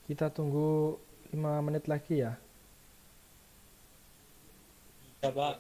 Kita tunggu 5 menit lagi ya. Ya, Pak.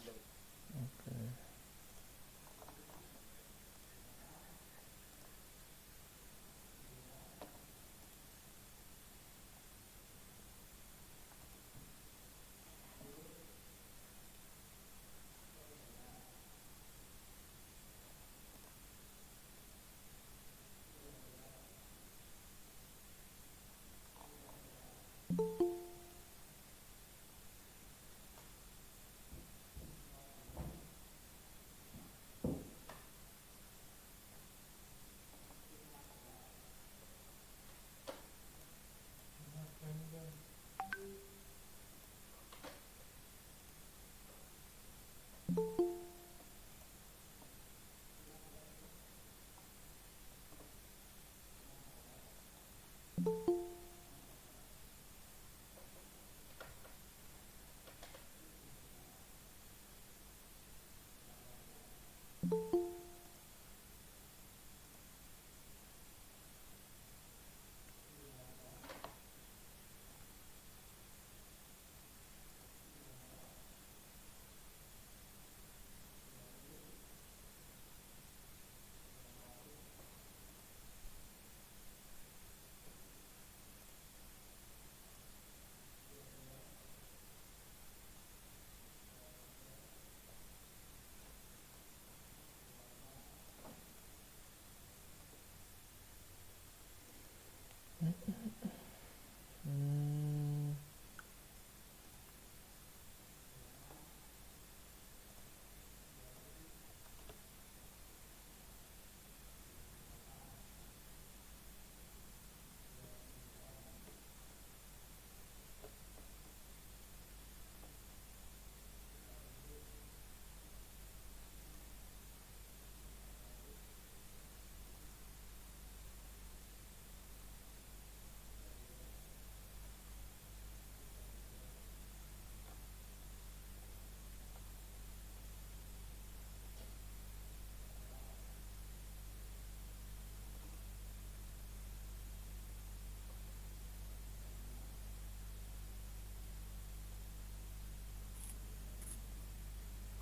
Hmm,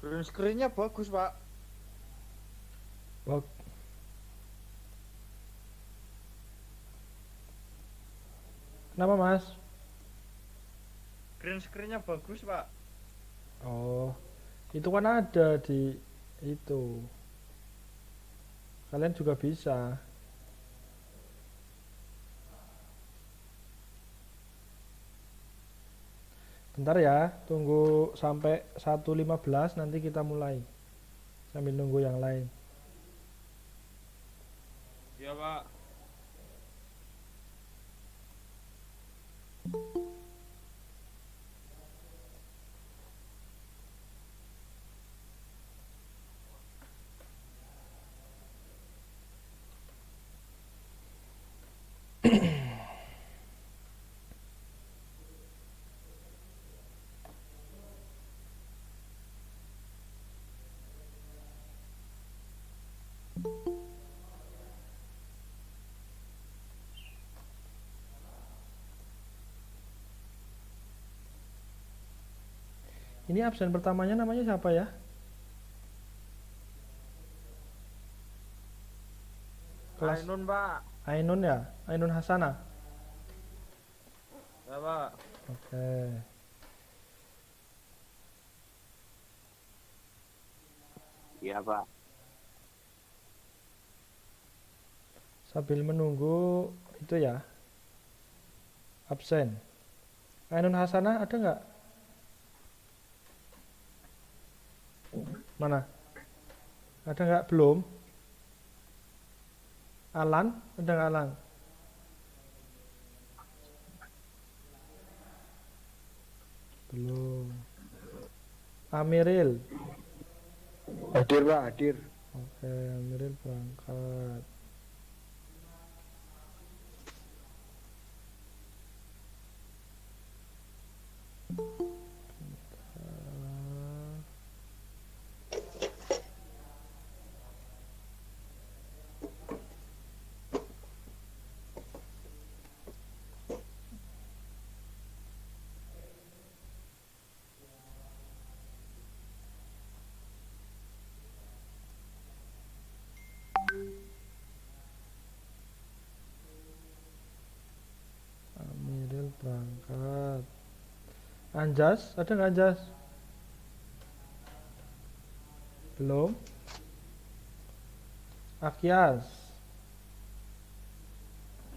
Green screen-nya bagus, Pak. bak- Kenapa Mas? Green screen-nya bagus, Pak. Oh, itu kan ada di itu. Kalian juga bisa. Bentar ya, tunggu sampai 1.15 nanti kita mulai. Sambil nunggu yang lain. Iya, Pak. Ini absen pertamanya namanya siapa ya? Kelas Ainun, Pak. Ainun ya? Ainun Hasanah. Ya, Pak. Oke. Iya, Pak. Sambil menunggu itu ya, absen. Ainun Hasanah ada nggak? Mana? Ada nggak? Belum. Alan? Ada nggak Alan? Belum. Amiril. Hadir, Pak, hadir. Oke, Amiril berangkat. Anjas, ada nggak Anjas? Belum. Akyas.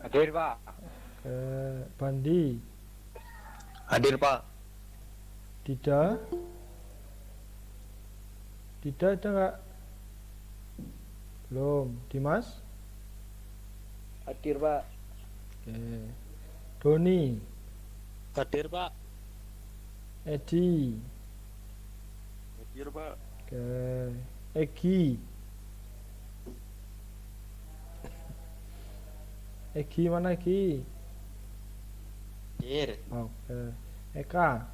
Hadir, Pak. Oke. Bandi. Hadir, Pak. Dida. Dida ada nggak? Belum. Dimas. Hadir, Pak. Oke. Doni. Hadir, Pak. Edi. Hadir, Pak. Oke. Egi. Egi mana Egi? Hadir. Oke. Eka.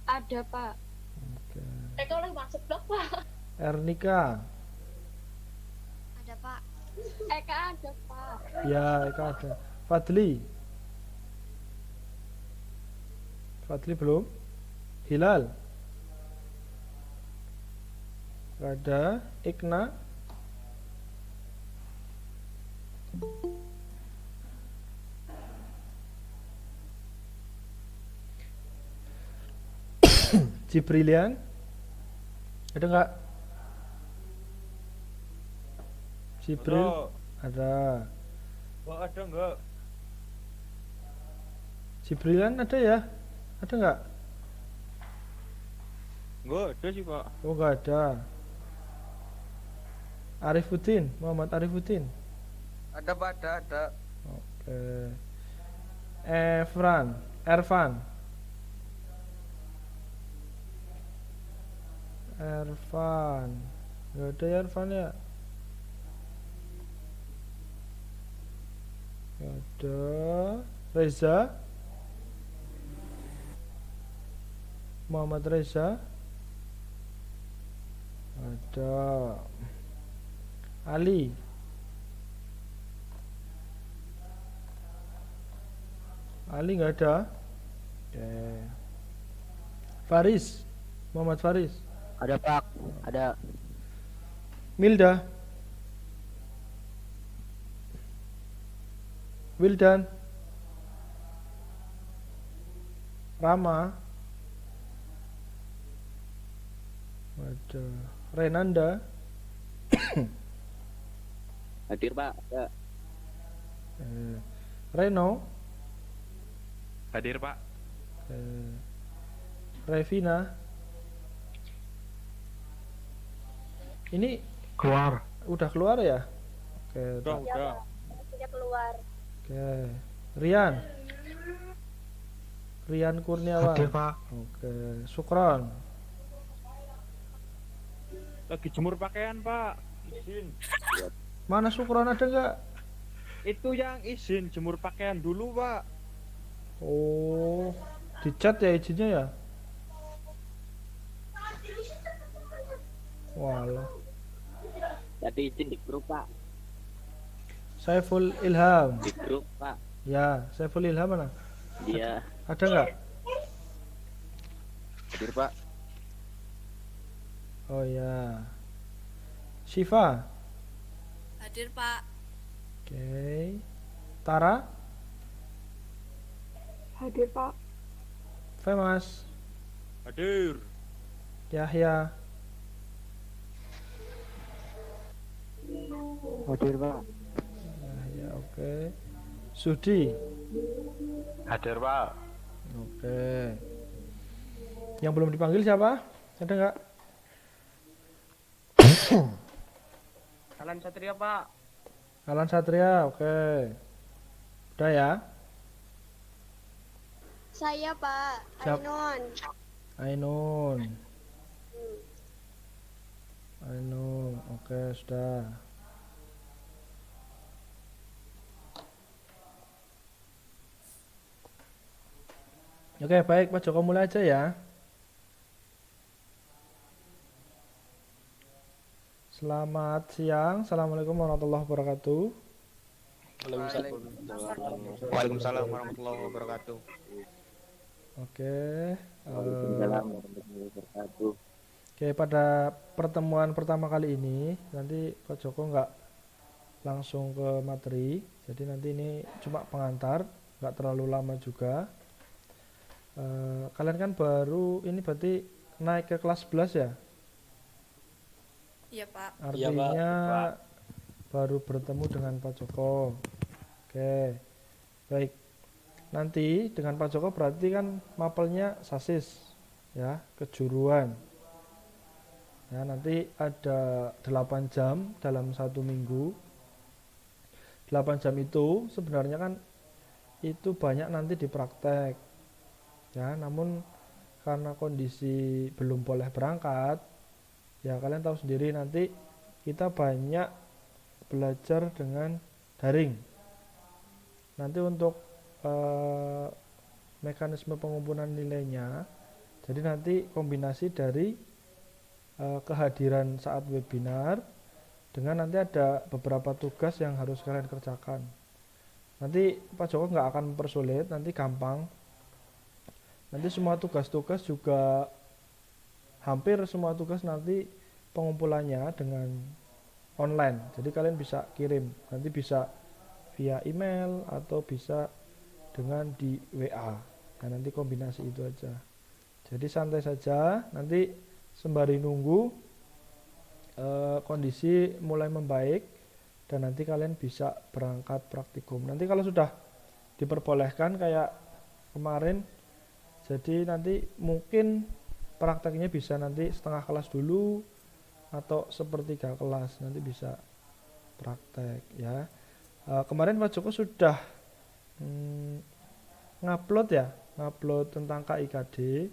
Ada Pak. Oke. Eka oleh masuk dong Pak. Ernika. Ada Pak. Eka ada Pak. Ya, Eka ada. Fadli. Fadli belum. Hilal. Gak ada. Ikna. Jibrilian. Ada nggak? Jibril. Ada. Pak, ada enggak? Jibrilian ada ya? Ada nggak? Enggak ada sih, Pak. Oh nggak ada. Arifuddin, Muhammad Arifuddin. Ada, Pak, ada. Oke. Ervan. Nggak ada ya Ervan ya? Nggak ada. Reza. Muhammad Reza. Ada. Ali. Ali nggak ada. Oke. Faris. Muhammad Faris. Ada, Pak. Ada. Milda. Wildan. Rama. Ada. Renanda. Hadir, Pak. Ada. Reno. Hadir, Pak. Revina. Ini Keluar. udah keluar ya? Oke. Udah. Sudah keluar. Oke. Rian. Rian Kurniawan. Hadir, Pak. Oke. Sukron. Lagi jemur pakaian, Pak. Izin. Mana Sukron, ada nggak? Itu yang izin jemur pakaian dulu, Pak. Oh, dicat ya izinnya ya? Walah. Tadi izin di grup, Pak. Saiful Ilham. Di grup, Pak. Ya, Saiful Ilham mana? Iya. Ada nggak? Hadir, Pak. Oh ya. Syifa. Hadir Pak. Oke. Tara. Hadir Pak. Femas. Hadir. Yahya. Hadir, Pak. Yahya, oke. Sudi. Hadir, Pak. Oke. Yang belum dipanggil siapa? Ada nggak? Alan Satria, Pak. Alan Satria, oke. Udah ya? Saya Pak. Siap. Ainun. Ainun. Ainun, oke sudah. Oke baik Pak Joko mulai aja ya. Selamat siang, Assalamualaikum warahmatullahi wabarakatuh. Waalaikumsalam warahmatullahi wabarakatuh. Oke, Waalaikumsalam warahmatullahi wabarakatuh. oke pada pertemuan pertama kali ini nanti Pak Joko nggak langsung ke materi, jadi nanti ini cuma pengantar, nggak terlalu lama juga. Kalian kan baru ini berarti naik ke kelas 11 ya? Iya, Pak. Artinya baru bertemu dengan Pak Joko. Oke, baik. Nanti dengan Pak Joko berarti kan mapelnya sasis, ya, kejuruan. Ya, nanti ada 8 jam dalam 1 minggu. 8 jam itu sebenarnya kan itu banyak nanti di praktek. Ya, namun karena kondisi belum boleh berangkat, ya kalian tahu sendiri nanti kita banyak belajar dengan daring. Nanti untuk mekanisme pengumpulan nilainya, jadi nanti kombinasi dari kehadiran saat webinar dengan nanti ada beberapa tugas yang harus kalian kerjakan. Nanti Pak Joko nggak akan mempersulit, nanti gampang. Nanti semua tugas-tugas juga hampir semua tugas nanti pengumpulannya dengan online. Jadi kalian bisa kirim, nanti bisa via email atau bisa dengan di WA. Nah, nanti kombinasi itu aja. Jadi santai saja, nanti sembari nunggu kondisi mulai membaik dan nanti kalian bisa berangkat praktikum. Nanti kalau sudah diperbolehkan kayak kemarin, jadi nanti mungkin prakteknya bisa nanti setengah kelas dulu atau sepertiga kelas, nanti bisa praktek ya. Kemarin Pak Joko sudah ngupload tentang KIKD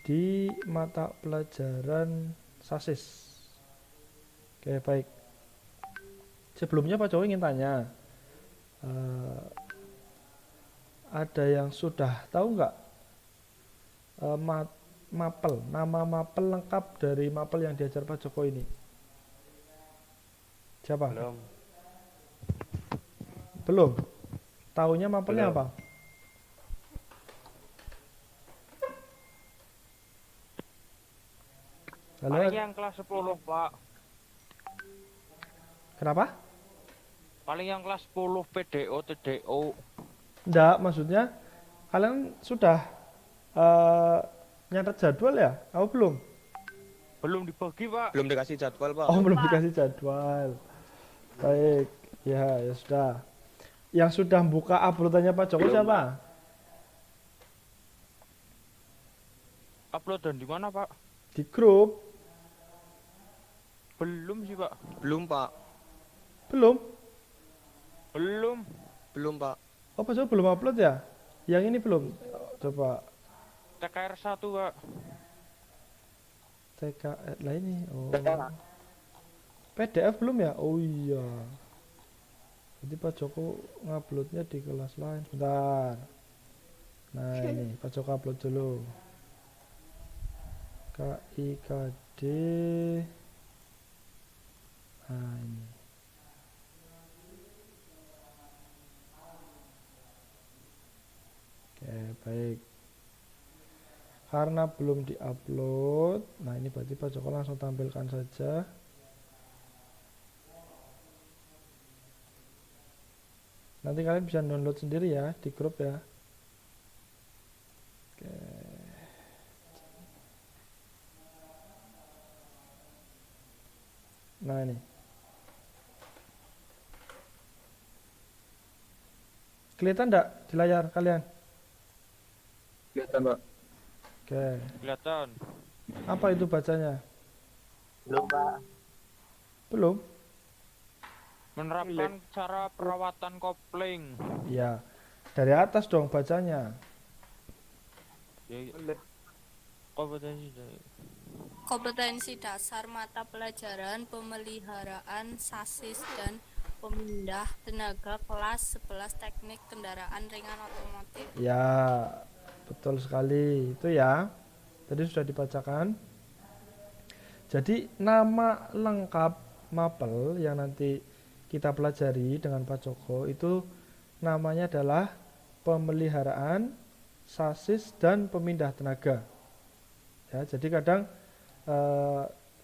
di mata pelajaran sasis. Oke, baik. Sebelumnya Pak Joko ingin tanya, ada yang sudah tahu nggak nama mapel lengkap dari mapel yang diajar Pak Joko ini? Siapa? Belum. Taunya mapelnya apa? Halo? Paling yang kelas 10, Pak. Kenapa? Paling yang kelas 10 PDO, TDO. Enggak, maksudnya kalian sudah nyatet jadwal ya? Aku belum. Belum dibagi, Pak. Belum dikasih jadwal, Pak. Oh, belum dikasih jadwal. Baik, ya sudah. Yang sudah buka uploadannya Pak Joko siapa? Upload dan di mana, Pak? Di grup. Belum sih, Pak. Belum, Pak. Belum? Belum, Pak. Oh, Pak Joko belum upload ya? Yang ini belum? Coba TKR 1, Pak. TKR lah ini. Oh. PDF belum ya? Oh iya. Jadi Pak Joko nguploadnya di kelas lain. Bentar. Nah, ini Pak Joko upload dulu. KIKD. Nah, ini. Oke, baik. Karena belum diupload, nah ini berarti Pak Joko langsung tampilkan saja. Nanti kalian bisa download sendiri ya di grup ya. Oke. Nah ini. Kelihatan enggak di layar kalian? Kelihatan, Pak. Oke. Kelihatan. Apa itu bacanya? Belum, Pak. Belum? Menerapkan cara perawatan kopling. Ya. Dari atas dong bacanya. Ya, kompetensi dari Kompetensi dasar mata pelajaran pemeliharaan sasis dan pemindah tenaga kelas 11 teknik kendaraan ringan otomotif. Ya, betul sekali. Itu ya. Tadi sudah dibacakan. Jadi nama lengkap mapel yang nanti kita pelajari dengan Pak Joko itu namanya adalah pemeliharaan sasis dan pemindah tenaga. Ya, jadi kadang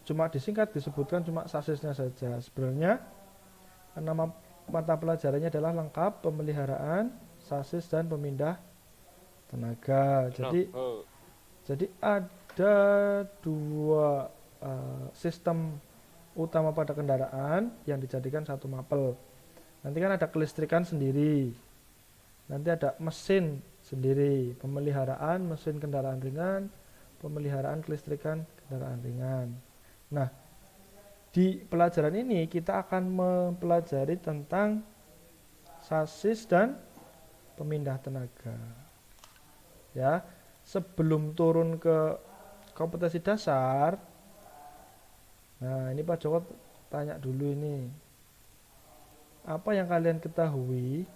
cuma disingkat disebutkan cuma sasisnya saja. Sebenarnya nama mata pelajarannya adalah lengkap pemeliharaan sasis dan pemindah tenaga. Jadi ada dua sistem utama pada kendaraan yang dijadikan satu mapel. Nanti kan ada kelistrikan sendiri, nanti ada mesin sendiri, pemeliharaan mesin kendaraan ringan, pemeliharaan kelistrikan kendaraan ringan. Nah, di pelajaran ini kita akan mempelajari tentang sasis dan pemindah tenaga. Ya, sebelum turun ke kompetensi dasar, nah ini Pak Joko tanya dulu ini, apa yang kalian ketahui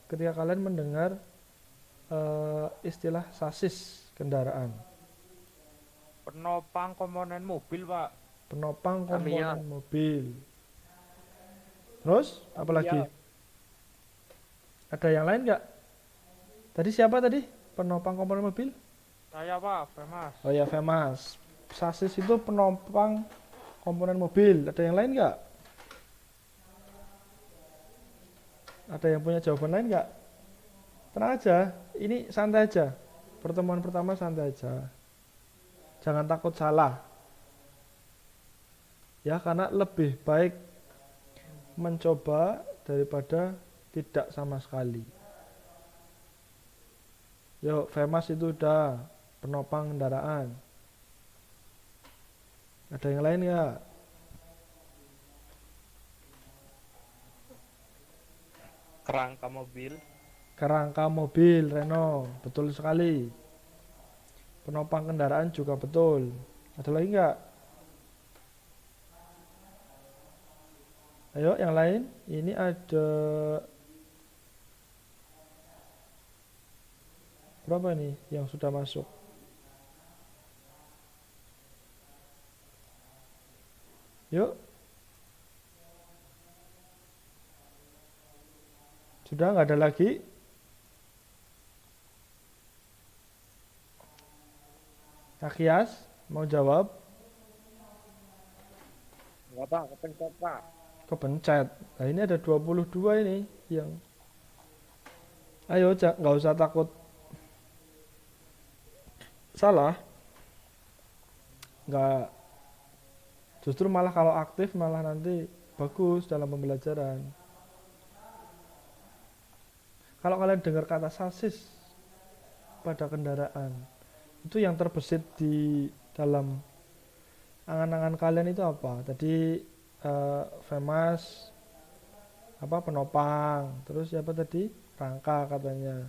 ketika kalian mendengar istilah sasis kendaraan? Penopang komponen mobil, Pak. Penopang Kamion. komponen mobil. Terus apa lagi? Kamion. Ada yang lain nggak? Tadi siapa tadi? Penopang komponen mobil? Saya, Pak, Femas. Oh ya, FEMAS. Sasis itu penopang komponen mobil. Ada yang lain nggak? Ada yang punya jawaban lain nggak? Tenang aja, ini santai aja. Pertemuan pertama santai aja. Jangan takut salah. Ya, karena lebih baik mencoba daripada tidak sama sekali. Yuk, FEMAS itu udah penopang kendaraan. Ada yang lain nggak? Kerangka mobil. Kerangka mobil, Reno, betul sekali. Penopang kendaraan juga betul. Ada lagi nggak? Ayo, yang lain. Ini ada berapa nih yang sudah masuk? Yuk. Sudah nggak ada lagi? Kakias, mau jawab? Enggak, Pak, kepencet, Pak. Kepencet. Nah, ini ada 22 ini yang. Ayo, nggak usah takut salah. Nggak. Justru malah kalau aktif malah nanti bagus dalam pembelajaran. Kalau kalian dengar kata sasis pada kendaraan, itu yang terbesit di dalam angan-angan kalian itu apa? Tadi FEMAS, apa penopang, terus siapa tadi? Rangka katanya.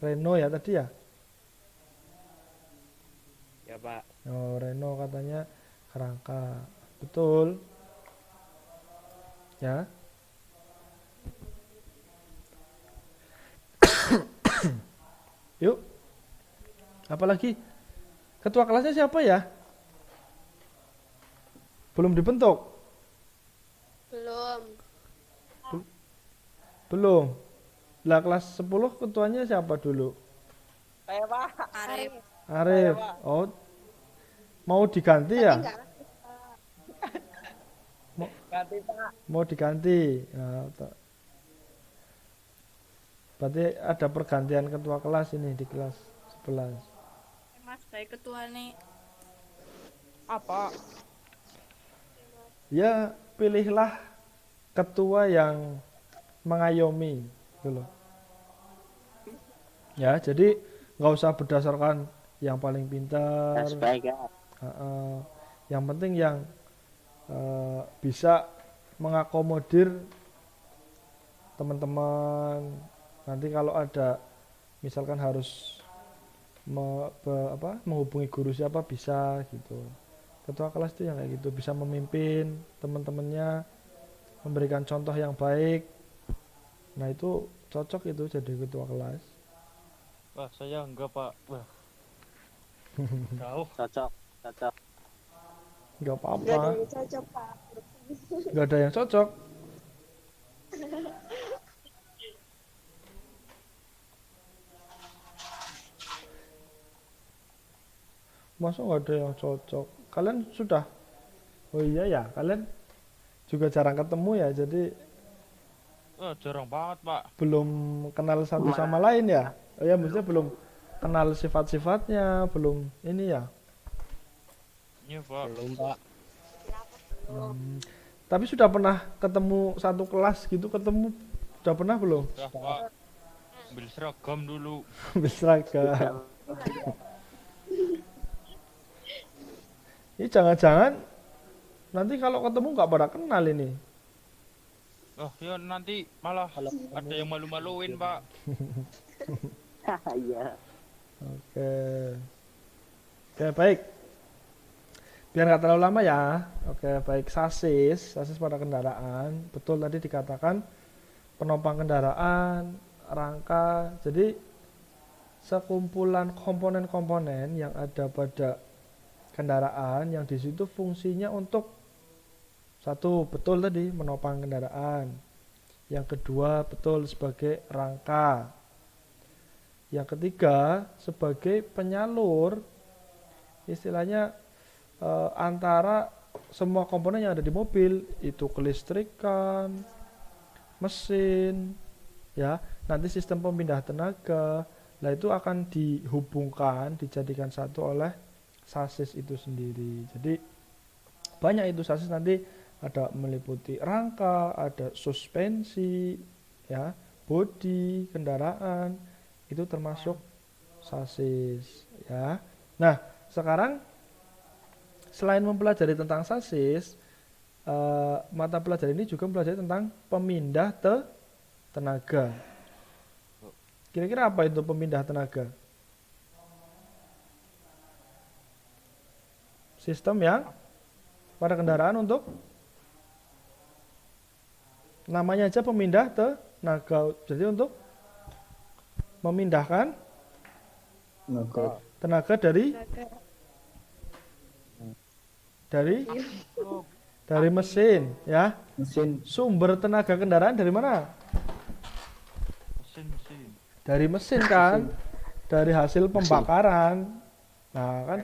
Reno ya tadi ya? Ya, Pak. Oh, Reno katanya kerangka. Betul. Ya. Yuk. Apalagi? Ketua kelasnya siapa ya? Belum dibentuk? Belum. Belum. Lah kelas 10 ketuanya siapa dulu? Saya, Pak. Arif. Arif. Oh. Mau diganti ya? Ganti, Pak. Mau diganti. Nah, berarti ada pergantian ketua kelas ini di kelas 11. Mas baik ketua nih. Apa? Ya, pilihlah ketua yang mengayomi gitu loh. Ya, jadi nggak usah berdasarkan yang paling pintar. Baik ya. Yang penting yang bisa mengakomodir teman-teman. Nanti kalau ada misalkan harus menghubungi guru siapa bisa gitu. Ketua kelas itu yang kayak gitu, bisa memimpin teman-temannya, memberikan contoh yang baik. Nah itu cocok itu jadi ketua kelas. Wah, saya enggak, Pak. Wah. Jauh. Cocok. Nggak Gak ada apa-apa, yang cocok, Pak. nggak ada yang cocok. Masa nggak ada yang cocok? Kalian sudah, oh iya ya, kalian juga jarang ketemu ya, jadi Jarang banget, Pak. Belum kenal satu sama lain ya? Oh ya, maksudnya belum kenal sifat-sifatnya, belum ini ya. Iya, Pak. Belum, Pak. Tapi sudah pernah ketemu satu kelas gitu, ketemu sudah pernah belum? Udah, Pak. Ambil seragam dulu. Berseragam. Ini jangan-jangan nanti kalau ketemu nggak pada kenal ini. Oh, ya nanti malah ada yang malu-maluin, Pak. Iya. Oke. Oke, baik. Biar nggak terlalu lama ya. Oke, baik. Sasis pada kendaraan. Betul tadi dikatakan penopang kendaraan, rangka. Jadi sekumpulan komponen-komponen yang ada pada kendaraan yang di situ fungsinya untuk satu, betul tadi menopang kendaraan. Yang kedua, betul sebagai rangka. Yang ketiga, sebagai penyalur, istilahnya antara semua komponen yang ada di mobil, itu kelistrikan, mesin, ya. Nanti sistem pemindah tenaga, lah itu akan dihubungkan, dijadikan satu oleh sasis itu sendiri. Jadi banyak itu sasis nanti ada meliputi rangka, ada suspensi, ya, bodi kendaraan, itu termasuk sasis, ya. Nah, sekarang selain mempelajari tentang sasis, mata pelajaran ini juga mempelajari tentang pemindah tenaga. Kira-kira apa itu pemindah tenaga? Sistem yang pada kendaraan untuk namanya aja pemindah tenaga. Jadi untuk memindahkan tenaga dari mesin, ya. Mesin. Sumber tenaga kendaraan dari mana? Mesin. Dari mesin kan, dari hasil pembakaran. Nah, kan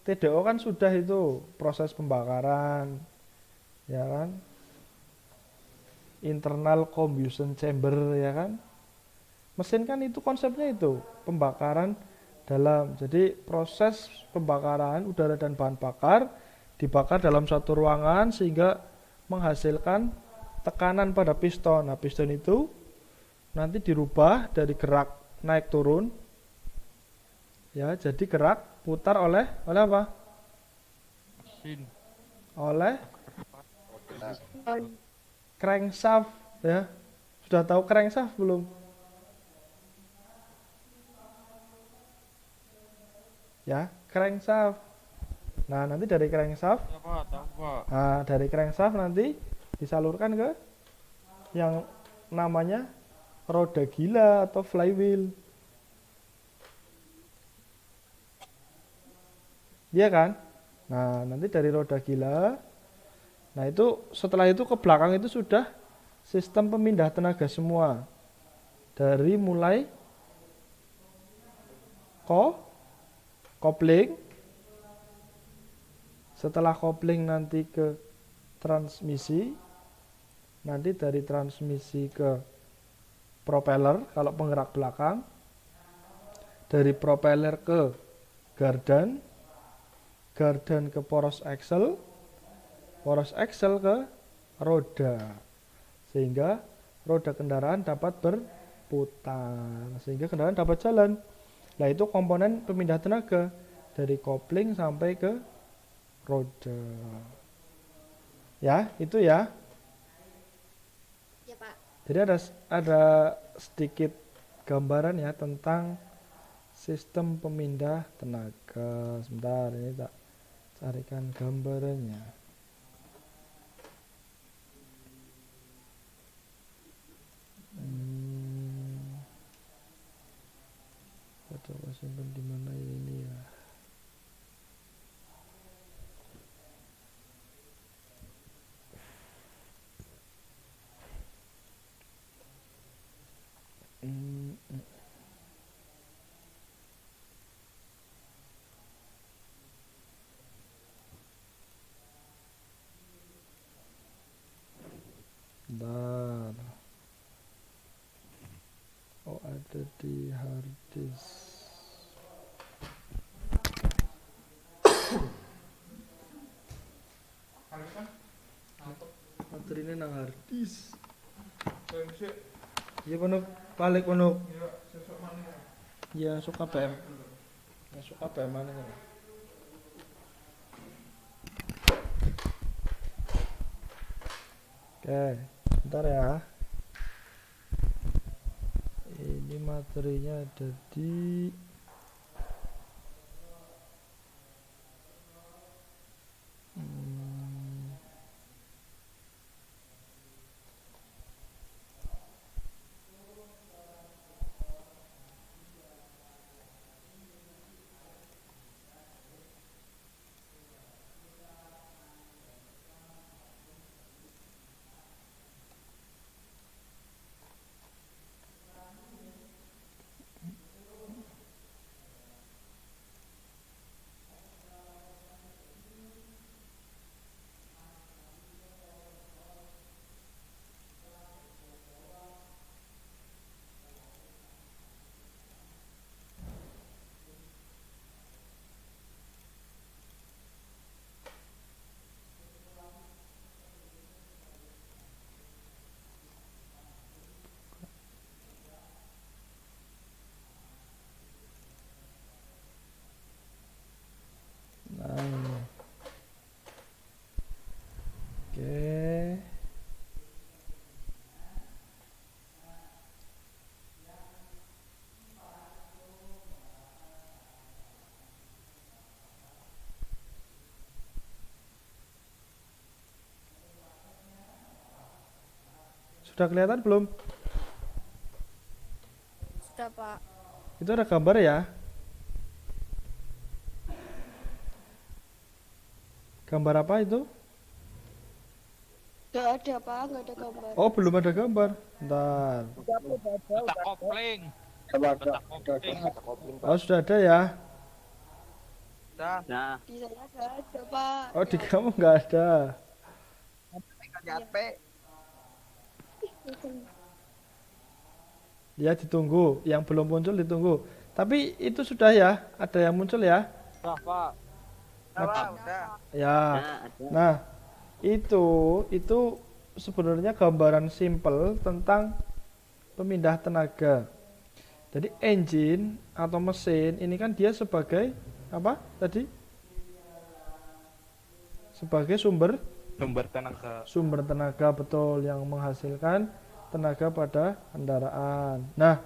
TDO kan sudah itu proses pembakaran, ya kan? Internal combustion chamber, ya kan? Mesin kan itu konsepnya itu pembakaran dalam. Jadi proses pembakaran udara dan bahan bakar dibakar dalam satu ruangan sehingga menghasilkan tekanan pada piston. Nah, piston itu nanti dirubah dari gerak naik turun, ya, jadi gerak putar oleh apa? Mesin. Oleh crankshaft, ya. Sudah tahu crankshaft belum? Ya, crankshaft. Nah, nanti dari crankshaft, Ya, Pak, tahu, Pak. nah, dari crankshaft nanti disalurkan ke yang namanya roda gila atau flywheel. Iya kan? Nah, nanti dari roda gila, nah itu setelah itu ke belakang itu sudah sistem pemindah tenaga semua. Dari mulai kopling, setelah kopling nanti ke transmisi, nanti dari transmisi ke propeller kalau penggerak belakang, dari propeller ke gardan ke poros axle ke roda, sehingga roda kendaraan dapat berputar, sehingga kendaraan dapat jalan. Nah, itu komponen pemindah tenaga dari kopling sampai ke roda. Ya, itu ya. Ya, Pak. Jadi ada sedikit gambaran ya tentang sistem pemindah tenaga. Sebentar, ini tak carikan gambarannya. Coba simpan di mana ini ya? Bentar. ini nang harddisk. Iya Ponuk, balik Ponuk. Iya suka BM. Ya suka BM mana kan? Oke, bentar ya. Ini materinya ada di nah ini. Oke. Sudah kelihatan belum? Sudah, Pak. Itu ada gambar ya? Gambar apa itu? Gak ada, Pak. Gak ada gambar. Oh, belum ada gambar. Bentar. Letak kopling. Coba, Letak kopling. Oh, sudah ada ya? Dah. Nah, Di saya gak ada, Pak. Oh, di kamu nggak ada. Ya, ditunggu. Yang belum muncul ditunggu. Tapi itu sudah ya? Ada yang muncul ya? Dah, Pak. Udah. Ya. nah ada. Nah, itu sebenarnya gambaran simpel tentang pemindah tenaga. Jadi engine atau mesin ini kan dia sebagai apa tadi? Sebagai sumber Sumber tenaga betul yang menghasilkan tenaga pada kendaraan. Nah,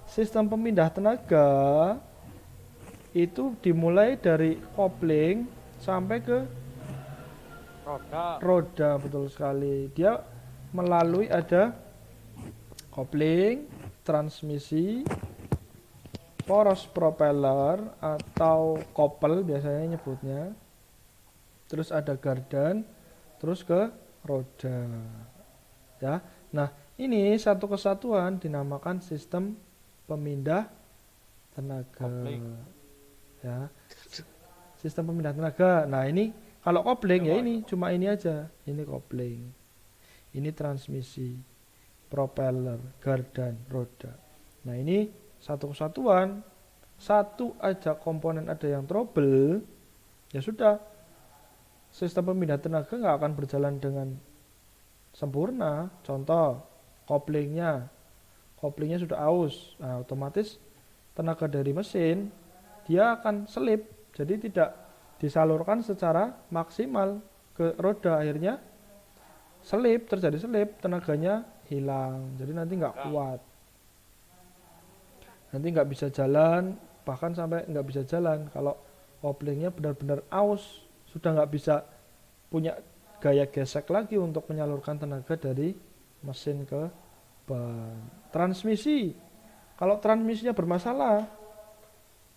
sistem pemindah tenaga itu dimulai dari kopling sampai ke roda. roda, betul sekali. Dia melalui ada kopling, transmisi, poros propeller atau kopel biasanya nyebutnya. Terus ada gardan, terus ke roda. Ya. Nah, ini satu kesatuan dinamakan sistem pemindah tenaga. Kopling. Ya. Sistem pemindah tenaga. Nah, ini kalau kopling ya ini cuma ini aja. Ini kopling. Ini transmisi, propeller, gardan, roda. Nah, ini satu kesatuan. Satu aja komponen ada yang trouble, ya sudah. Sistem pemindah tenaga nggak akan berjalan dengan sempurna. Contoh, koplingnya sudah aus. Nah, otomatis tenaga dari mesin dia akan selip, jadi tidak disalurkan secara maksimal ke roda, akhirnya terjadi selip, tenaganya hilang, jadi nanti nggak kuat, nanti nggak bisa jalan, bahkan sampai nggak bisa jalan kalau koplingnya benar-benar aus, sudah nggak bisa punya gaya gesek lagi untuk menyalurkan tenaga dari mesin ke ban. Transmisi, kalau transmisinya bermasalah,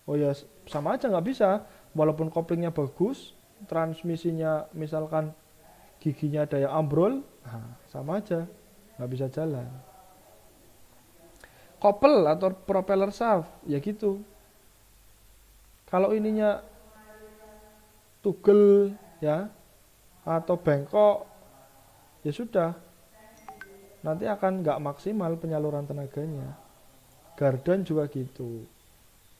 oh ya sama aja nggak bisa, walaupun koplingnya bagus, transmisinya misalkan giginya ada yang ambrol, nah, sama aja nggak bisa jalan. Kopel atau propeller shaft ya gitu, kalau ininya tugel ya atau bengkok ya sudah, nanti akan nggak maksimal penyaluran tenaganya. Gardan juga gitu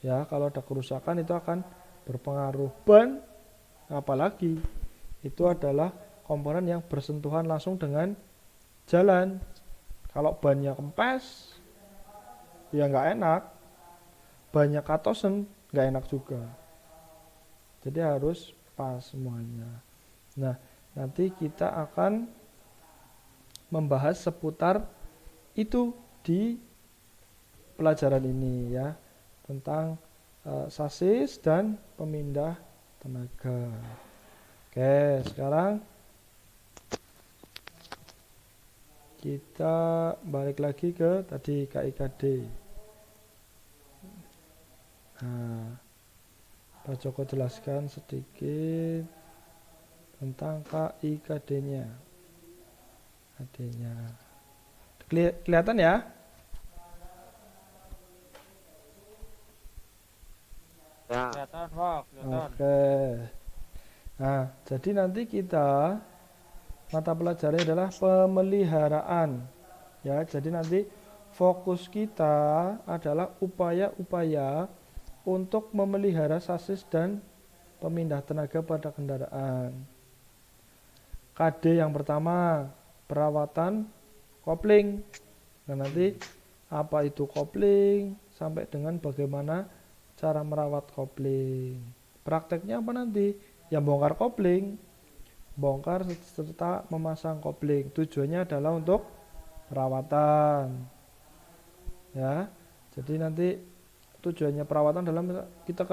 ya, kalau ada kerusakan itu akan berpengaruh. Ban apalagi, itu adalah komponen yang bersentuhan langsung dengan jalan. Kalau bannya kempes, ya nggak enak. Banyak katosen, nggak enak juga. Jadi harus pas semuanya. Nah, nanti kita akan membahas seputar itu di pelajaran ini ya, tentang sasis dan pemindah tenaga. Oke, sekarang kita balik lagi ke tadi KIKD. Nah, Pak Joko jelaskan sedikit tentang KIKD-nya. KD-nya. Kelihatan ya? Ya. Kelihatan, Pak, kelihatan. Oke. Nah, jadi nanti kita mata pelajarannya adalah pemeliharaan. Ya, jadi nanti fokus kita adalah upaya-upaya untuk memelihara sasis dan pemindah tenaga pada kendaraan. KD yang pertama, perawatan kopling. Nah, nanti apa itu kopling sampai dengan bagaimana cara merawat kopling. Prakteknya apa nanti? Ya bongkar kopling, bongkar serta memasang kopling. Tujuannya adalah untuk perawatan. Ya. Jadi nanti tujuannya perawatan dalam kita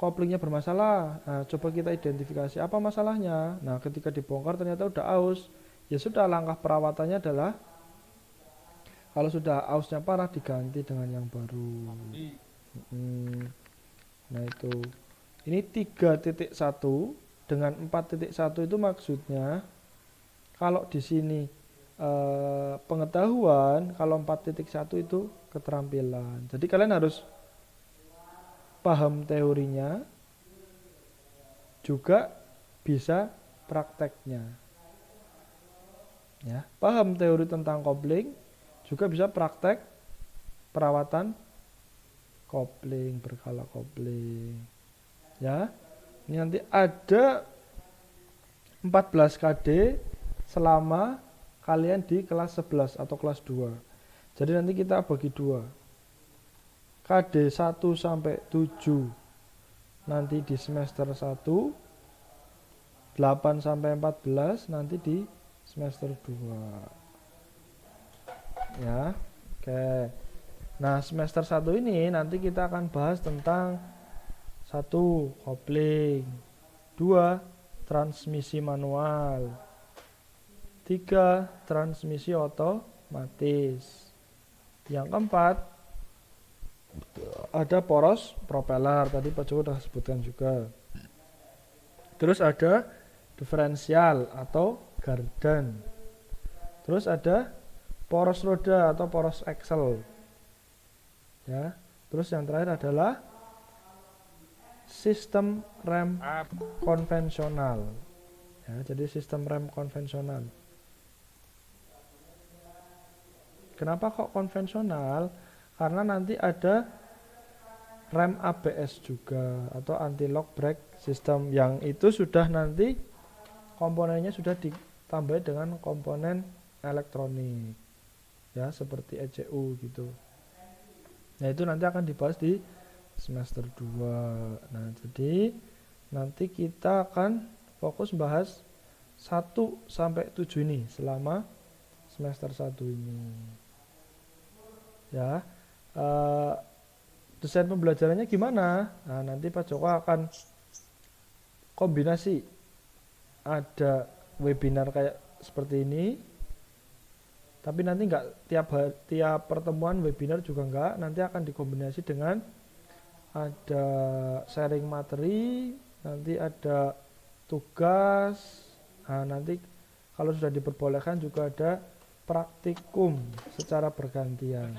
koplingnya bermasalah. Nah, coba kita identifikasi apa masalahnya. Nah, ketika dibongkar ternyata udah aus. Ya sudah, langkah perawatannya adalah kalau sudah ausnya parah diganti dengan yang baru. Nah, itu. Ini 3.1 dengan 4.1 itu maksudnya kalau di sini pengetahuan, kalau 4.1 itu keterampilan. Jadi kalian harus paham teorinya, juga bisa prakteknya. Ya, paham teori tentang kopling, juga bisa praktek perawatan kopling, berkala kopling. Ya, ini nanti ada 14 KD selama kalian di kelas 11 atau kelas 2. Jadi nanti kita bagi dua. KD 1 sampai 7 nanti di semester 1, 8 sampai 14 nanti di semester 2. Ya. Oke. Nah, semester 1 ini nanti kita akan bahas tentang 1. Kopling, 2. Transmisi manual, 3. Transmisi otomatis. Yang keempat ada poros propeller, tadi Pak Joko sudah sebutkan juga. Terus ada diferensial atau gardan. Terus ada poros roda atau poros axle. Ya. Terus yang terakhir adalah sistem rem konvensional. Ya, jadi sistem rem konvensional. Kenapa kok konvensional? Karena nanti ada rem ABS juga atau anti lock brake system, yang itu sudah nanti komponennya sudah ditambah dengan komponen elektronik. Ya, seperti ECU gitu. Nah, itu nanti akan dibahas di semester 2. Nah, jadi nanti kita akan fokus bahas 1 sampai 7 ini selama semester 1 ini. Ya. Desain pembelajarannya gimana? Nah, nanti Pak Joko akan kombinasi. Ada webinar kayak seperti ini. Tapi nanti enggak tiap pertemuan webinar juga enggak, nanti akan dikombinasi dengan ada sharing materi, nanti ada tugas. Nah, nanti kalau sudah diperbolehkan juga ada praktikum secara bergantian.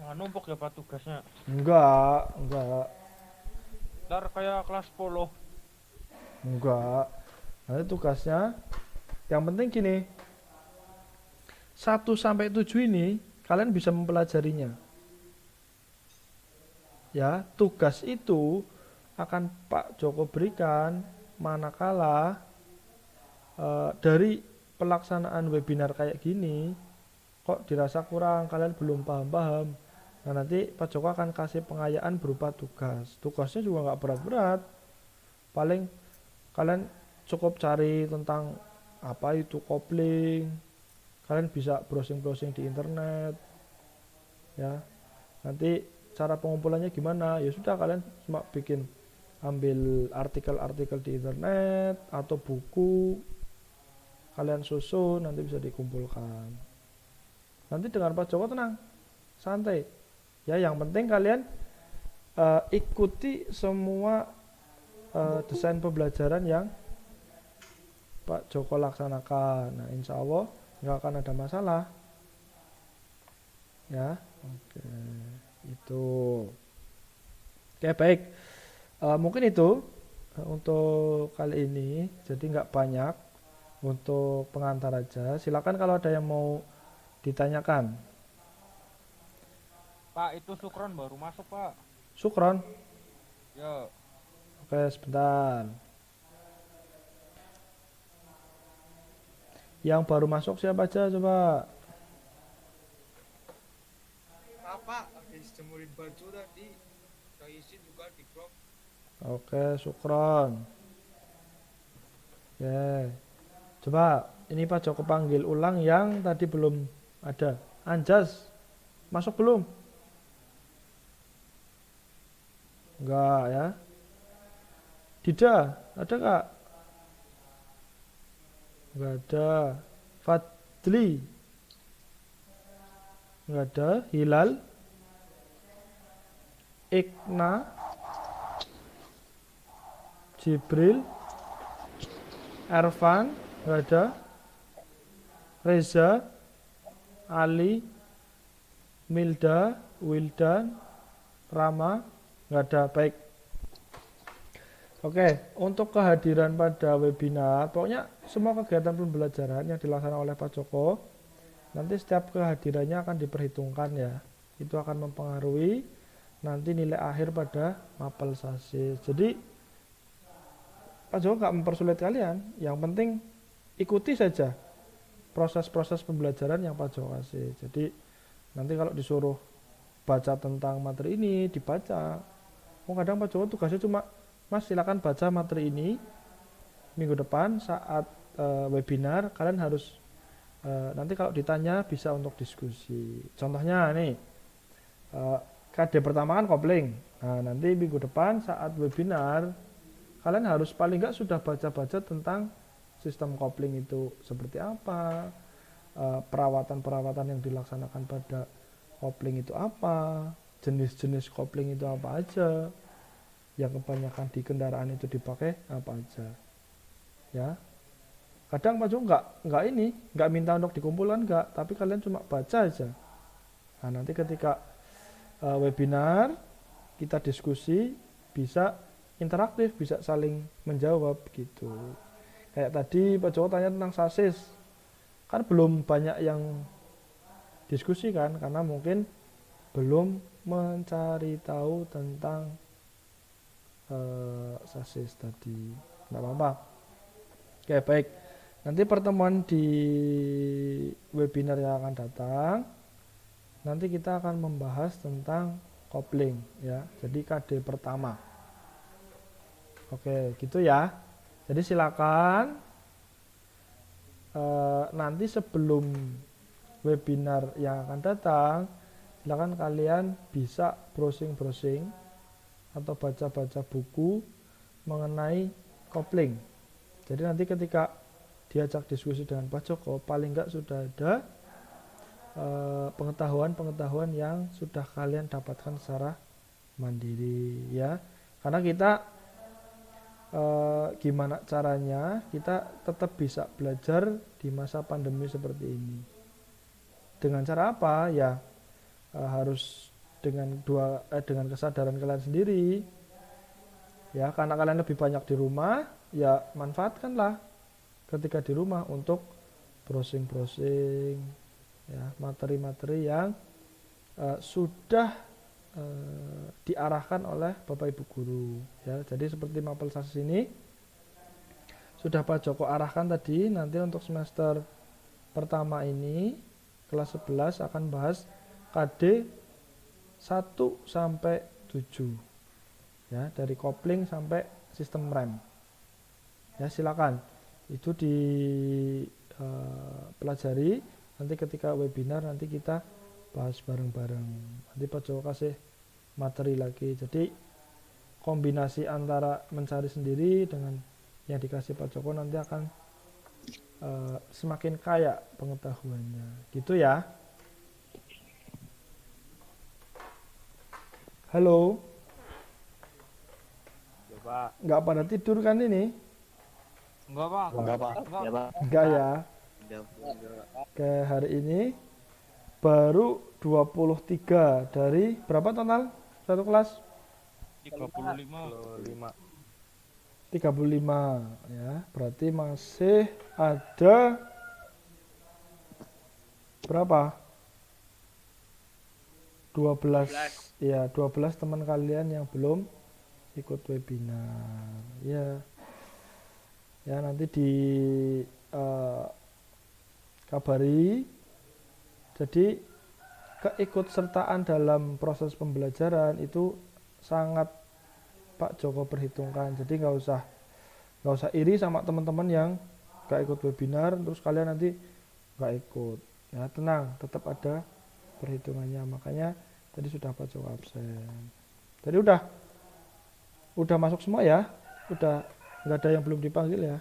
Jangan numpuk ya Pak tugasnya. Enggak. Ntar kayak kelas 10. Enggak. Nanti tugasnya yang penting gini. 1 sampai 7 ini kalian bisa mempelajarinya. Ya, tugas itu akan Pak Joko berikan manakala dari pelaksanaan webinar kayak gini kok dirasa kurang, kalian belum paham-paham. Nah, nanti Pak Joko akan kasih pengayaan berupa tugas. Tugasnya juga nggak berat-berat. Paling kalian cukup cari tentang apa itu kopling. Kalian bisa browsing-browsing di internet. Ya. Nanti cara pengumpulannya gimana? Ya sudah, kalian cuma ambil artikel-artikel di internet atau buku. Kalian susun, nanti bisa dikumpulkan. Nanti dengan Pak Joko tenang, santai. Ya, yang penting kalian ikuti semua desain pembelajaran yang Pak Joko laksanakan. Nah, insya Allah nggak akan ada masalah. Ya, oke, itu. Oke, baik. Mungkin itu untuk kali ini. Jadi nggak banyak untuk pengantar aja. Silakan kalau ada yang mau ditanyakan. Pak, itu Sukron baru masuk, Pak. Sukron. Ya, Oke, sebentar. Yang baru masuk siapa aja coba? Pak, habis jemurin baju tadi, saya isi juga di grup. Oke, Sukron. Oke. Coba ini Pak Joko panggil ulang yang tadi belum ada. Anjas, masuk belum? Enggak ya. Dida, ada enggak? Enggak ada. Fadli, enggak ada. Hilal, Ikna, Jibril, Ervan, enggak ada. Reza, Ali, Milda, Wildan, Rama, enggak ada. Baik. Oke, untuk kehadiran pada webinar, pokoknya semua kegiatan pembelajaran yang dilaksanakan oleh Pak Joko, nanti setiap kehadirannya akan diperhitungkan ya. Itu akan mempengaruhi nanti nilai akhir pada mapel sasis. Jadi Pak Joko nggak mempersulit kalian, yang penting ikuti saja proses-proses pembelajaran yang Pak Joko kasih. Jadi nanti kalau disuruh baca tentang materi ini, dibaca. Kadang Pak Joko tugasnya cuma, Mas silakan baca materi ini minggu depan saat webinar, kalian harus nanti kalau ditanya bisa untuk diskusi. Contohnya nih, KD pertama kan kopling. Nah, nanti minggu depan saat webinar, kalian harus paling nggak sudah baca-baca tentang sistem kopling itu seperti apa, perawatan-perawatan yang dilaksanakan pada kopling itu apa, jenis-jenis kopling itu apa aja, yang kebanyakan di kendaraan itu dipakai apa aja. Ya. Kadang Pak Joko nggak minta untuk dikumpulkan, nggak, tapi kalian cuma baca aja. Nah, nanti ketika webinar kita diskusi, bisa interaktif, bisa saling menjawab gitu. Kayak tadi Pak Joko tanya tentang sasis, kan belum banyak yang diskusi kan, karena mungkin belum mencari tahu tentang sasis tadi. Nggak apa-apa. Oke, baik. Nanti pertemuan di webinar yang akan datang, nanti kita akan membahas tentang kopling ya. Jadi KD pertama. Oke, gitu ya. Jadi silakan nanti sebelum webinar yang akan datang, silakan kalian bisa browsing-browsing atau baca-baca buku mengenai kopling. Jadi nanti ketika diajak diskusi dengan Pak Joko, paling enggak sudah ada pengetahuan-pengetahuan yang sudah kalian dapatkan secara mandiri ya. Karena kita gimana caranya kita tetap bisa belajar di masa pandemi seperti ini. Dengan cara apa? Ya harus dengan kesadaran kalian sendiri ya, karena kalian lebih banyak di rumah, ya manfaatkanlah ketika di rumah untuk browsing ya materi-materi yang sudah diarahkan oleh Bapak Ibu guru ya. Jadi seperti mapel sasis ini sudah Pak Joko arahkan tadi, nanti untuk semester pertama ini kelas 11 akan bahas KD 1 sampai 7 ya, dari kopling sampai sistem rem ya. Silakan itu dipelajari, nanti ketika webinar nanti kita bahas bareng-bareng, nanti Pak Joko kasih materi lagi. Jadi kombinasi antara mencari sendiri dengan yang dikasih Pak Joko nanti akan semakin kaya pengetahuannya gitu ya. Halo, Ya, Pak. nggak pada tidur kan ini? Enggak, Pak. Enggak, Pak. Enggak. Ya, Pak. Enggak ya. Enggak. Oke, hari ini baru 23 dari berapa total satu kelas? 35. 35 ya, berarti masih ada berapa? 12 ya, 12 teman kalian yang belum ikut webinar ya. Ya, nanti di kabari. Jadi keikutsertaan dalam proses pembelajaran itu sangat Pak Joko perhitungkan. Jadi nggak usah iri sama teman-teman yang nggak ikut webinar terus kalian nanti nggak ikut ya. Tenang, tetap ada perhitungannya. Makanya tadi sudah Pak Joko absen. Tadi udah masuk semua ya, udah nggak ada yang belum dipanggil ya.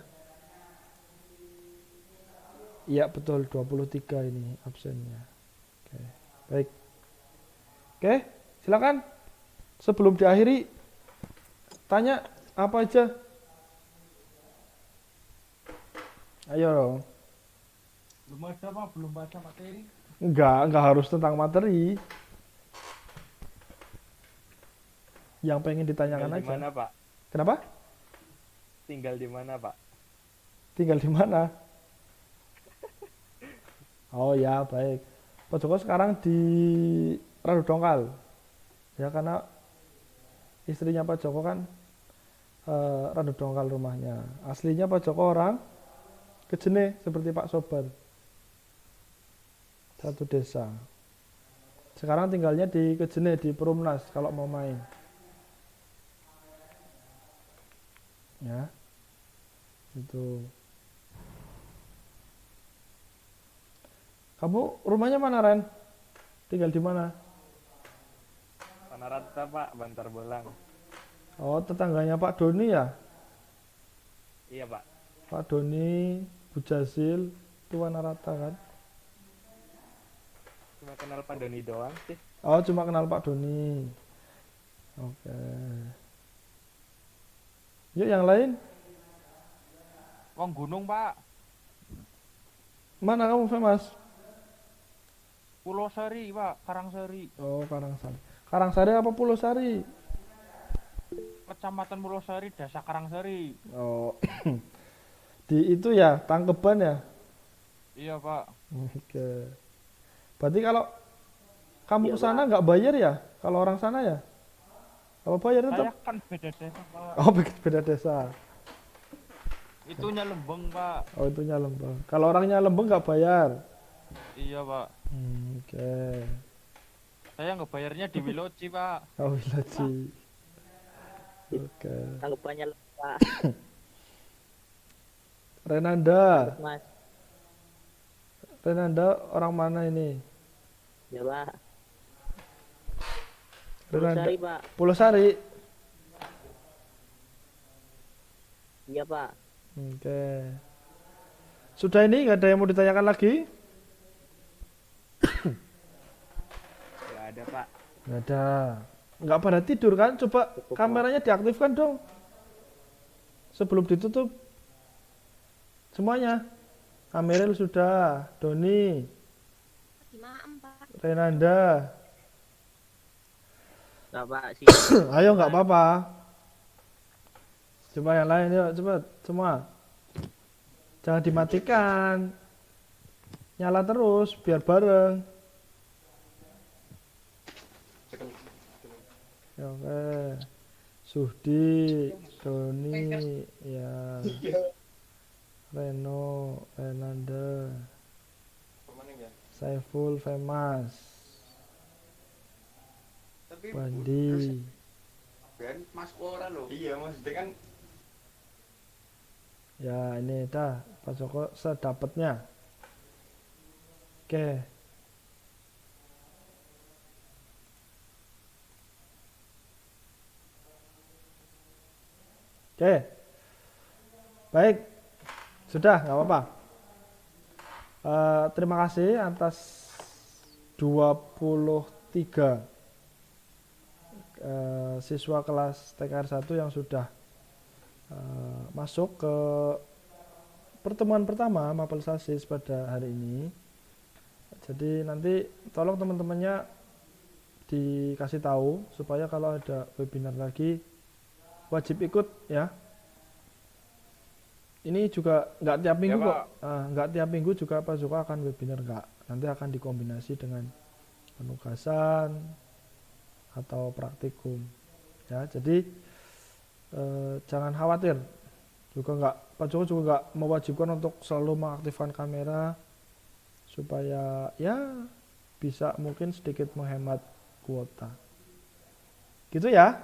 Iya betul, 23 ini absennya. Oke, baik. Oke, silakan sebelum diakhiri tanya apa aja. Ayo dong. Belum ada, Pak. Belum baca materi. Enggak harus tentang materi. Yang pengen ditanyakan Tinggal aja. di mana, Pak? Kenapa? Tinggal di mana, Pak? Tinggal di mana? Oh ya, baik. Pak Joko sekarang di Radu Dongkal. Ya, karena istrinya Pak Joko kan Radu Dongkal rumahnya. Aslinya Pak Joko orang Kejene seperti Pak Sobar. Satu desa. Sekarang tinggalnya di Kejene di Perumnas kalau mau main. Ya. Itu. Kamu rumahnya mana, Ren? Tinggal di mana? Panarata, Pak, Bantar Bolang. Oh, tetangganya Pak Doni ya? Iya, Pak. Pak Doni, Bu Jazil, itu warna rata kan? Cuma kenal Pak Doni doang sih. Oh, cuma kenal Pak Doni. Oke. Yuk yang lain. Wong gunung, Pak. Mana kamu, Femas? Pulau Sari, Pak. Karangsari. Oh, Karangsari. Karangsari apa Pulau Sari? Kecamatan Pulau Sari, Desa Karangsari. Oh. Di itu ya, Tangkeban ya? Iya, Pak. Oke. Berarti kalau kamu ke sana nggak bayar ya? Kalau orang sana ya? Kalau bayar Saya tetap? kan beda desa, Pak. Oh, beda desa. Itunya Lembeng, Pak. Oh, itunya Lembang. Kalau orangnya Lembang nggak bayar. Iya, Pak. Oke. Saya ngebayarnya di Wiloci, Pak. Oh, Wilaji. Oke. Tanggapannya Pak Renanda. Mas. Renanda orang mana ini? Ya Pak. Renanda. Sari Pak. Pulau Sari. Iya Pak. Oke. Sudah ini nggak ada yang mau ditanyakan lagi? Nggak ada, Pak. Nggak ada. Nggak pada tidur kan? Coba Cukup, Pak. kameranya diaktifkan dong. Sebelum ditutup. Semuanya. Ameril sudah. Doni. Gimana, Pak? Renanda. Nggak Pak sih. Ayo nggak apa-apa. Coba yang lain yuk cepet semua. Jangan dimatikan. Nyala terus biar bareng. Ya, oke. Suhdi, Doni, ya. Reno, Renanda, Kemana ya? Saiful, Femas, Tapi Bandi. Ben masuk orang loh. Iya, maksudnya kan Ya ini dah Pak Joko sedapatnya. Oke. Oke. Baik. Sudah, nggak apa-apa. Terima kasih atas 23 siswa kelas TKR 1 yang sudah masuk ke pertemuan pertama Mapel Sasis pada hari ini. Jadi nanti tolong teman-temannya dikasih tahu supaya kalau ada webinar lagi wajib ikut ya. Ini juga nggak tiap minggu Ya, kok. Nggak tiap minggu juga Pak Joko akan webinar nggak. Nanti akan dikombinasi dengan penugasan atau praktikum. Ya, jadi jangan khawatir. Juga nggak, Pak Joko juga nggak mewajibkan untuk selalu mengaktifkan kamera supaya ya bisa mungkin sedikit menghemat kuota. Gitu ya.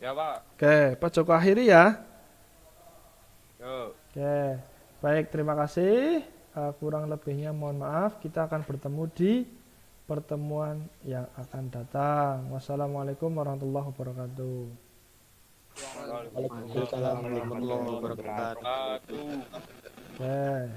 Ya Pak. Oke, Pak Joko akhiri ya. Yo. Oke, baik, terima kasih. Kurang lebihnya mohon maaf. Kita akan bertemu di pertemuan yang akan datang. Wassalamualaikum warahmatullahi wabarakatuh. Waalaikumsalam warahmatullahi wabarakatuh. Aduh. Oke.